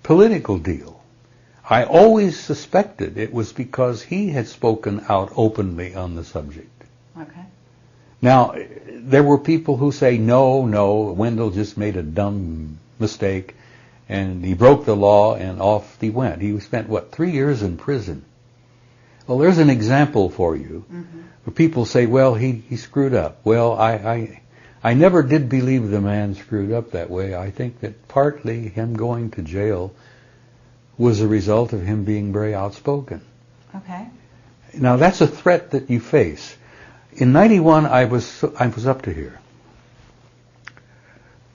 political deal. I always suspected it was because he had spoken out openly on the subject. Okay. Now, there were people who say, no, Wendell just made a dumb mistake, and he broke the law, and off he went. He spent, 3 years in prison. Well, there's an example for you, where people say, well, he screwed up. Well, I never did believe the man screwed up that way. I think that partly him going to jail was a result of him being very outspoken. Okay. Now, that's a threat that you face. In 91, I was up to here.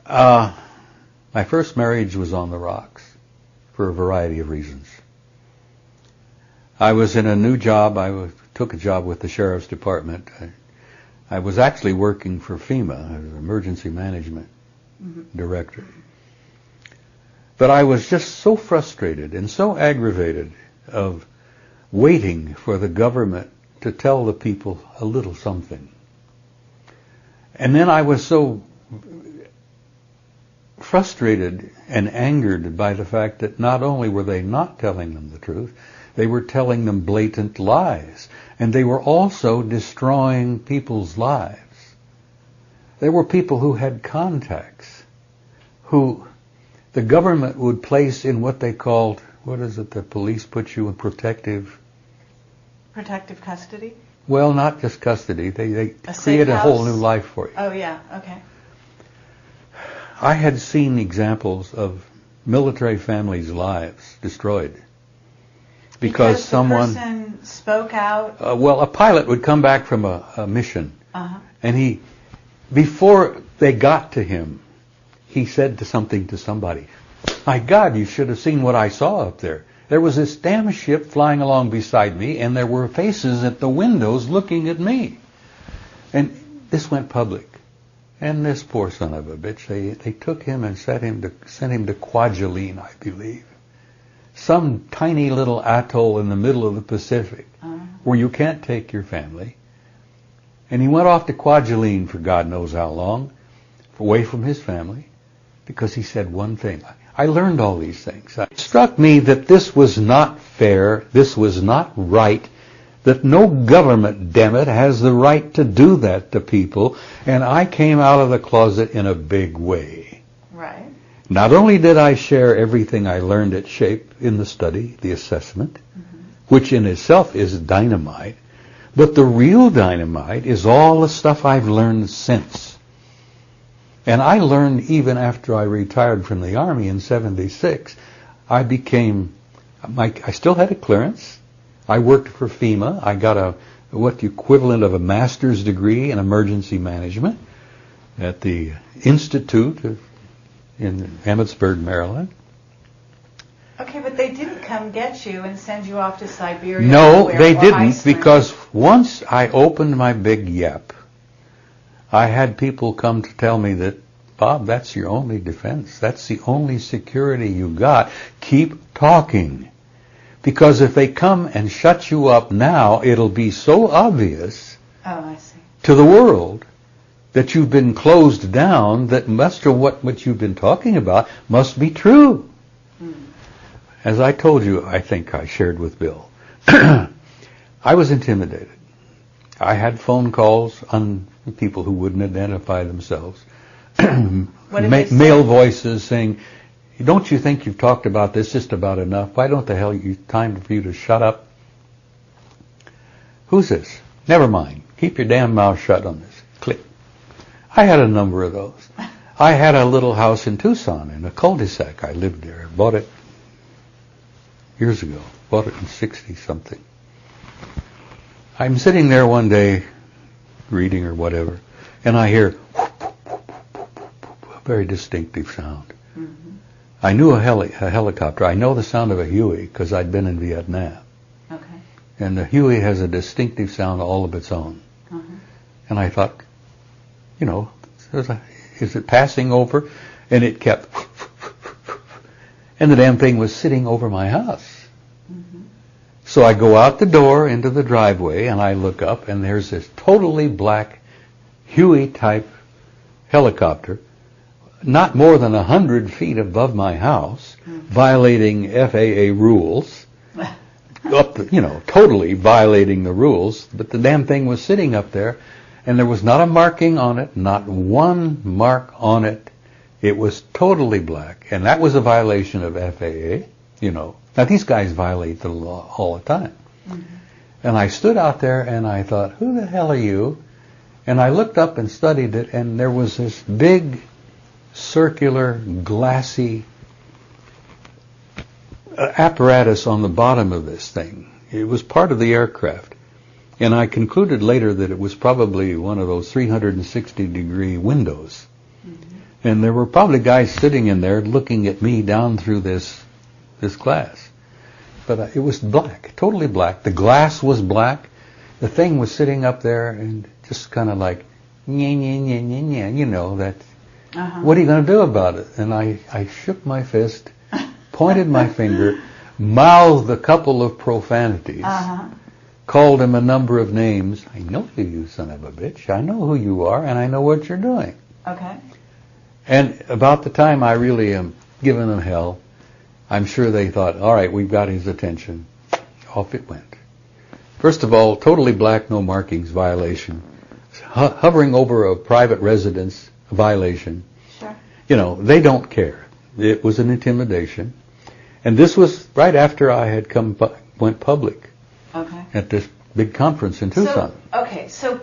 My first marriage was on the rocks for a variety of reasons. I was in a new job. I took a job with the Sheriff's Department. I was actually working for FEMA as an emergency management director. But I was just so frustrated and so aggravated of waiting for the government to tell the people a little something. And then I was so frustrated and angered by the fact that not only were they not telling them the truth, they were telling them blatant lies. And they were also destroying people's lives. There were people who had contacts, who the government would place in what they called, what is it, the police put you in protective custody? Well, not just custody. They A create safe a whole house? new life for you. Oh, yeah, okay. I had seen examples of military families' lives destroyed because someone... the person spoke out? Well, a pilot would come back from a mission, and before they got to him, he said something to somebody. My God, you should have seen what I saw up there. There was this damn ship flying along beside me, and there were faces at the windows looking at me. And this went public. And this poor son of a bitch, they took him and sent him to Kwajalein, I believe. Some tiny little atoll in the middle of the Pacific where you can't take your family. And he went off to Kwajalein for God knows how long, away from his family, because he said one thing. I learned all these things. It struck me that this was not fair, this was not right, that no government, damn it, has the right to do that to people, and I came out of the closet in a big way. Right. Not only did I share everything I learned at SHAPE in the study, the assessment, which in itself is dynamite, but the real dynamite is all the stuff I've learned since. And I learned even after I retired from the Army in '76, I still had a clearance. I worked for FEMA. I got the equivalent of a master's degree in emergency management at the Institute in Emmitsburg, Maryland. Okay, but they didn't come get you and send you off to Siberia. No, they didn't, because once I opened my big yap, I had people come to tell me that, Bob, that's your only defense. That's the only security you got. Keep talking. Because if they come and shut you up now, it'll be so obvious to the world that you've been closed down that much of what you've been talking about must be true. As I told you, I think I shared with Bill, I was intimidated. I had phone calls on people who wouldn't identify themselves, male voices saying, don't you think you've talked about this just about enough? Why don't the hell time for you to shut up? Who's this? Never mind. Keep your damn mouth shut on this. Click. I had a number of those. I had a little house in Tucson in a cul-de-sac. I lived there. I bought it years ago. Bought it in 60-something. I'm sitting there one day reading or whatever, and I hear a very distinctive sound. I knew a helicopter. I know the sound of a Huey because I'd been in Vietnam. Okay. And the Huey has a distinctive sound all of its own. And I thought, is it passing over? And it kept, and the damn thing was sitting over my house. So I go out the door into the driveway and I look up and there's this totally black Huey-type helicopter not more than 100 feet above my house, violating FAA rules. Totally violating the rules, but the damn thing was sitting up there, and there was not a marking on it, not one mark on it. It was totally black, and that was a violation of FAA, Now, these guys violate the law all the time. Mm-hmm. And I stood out there, and I thought, who the hell are you? And I looked up and studied it, and there was this big, circular, glassy apparatus on the bottom of this thing. It was part of the aircraft. And I concluded later that it was probably one of those 360-degree windows. Mm-hmm. And there were probably guys sitting in there looking at me down through this glass. But it was black, totally black. The glass was black. The thing was sitting up there and just kind of like, that. Uh-huh. What are you going to do about it? And I shook my fist, pointed my finger, mouthed a couple of profanities, called him a number of names. I know you son of a bitch. I know who you are, and I know what you're doing. Okay. And about the time I really am giving them hell, I'm sure they thought, all right, we've got his attention. Off it went. First of all, totally black, no markings violation. Hovering over a private residence violation. Sure. They don't care. It was an intimidation. And this was right after I had went public. Okay. At this big conference in Tucson. So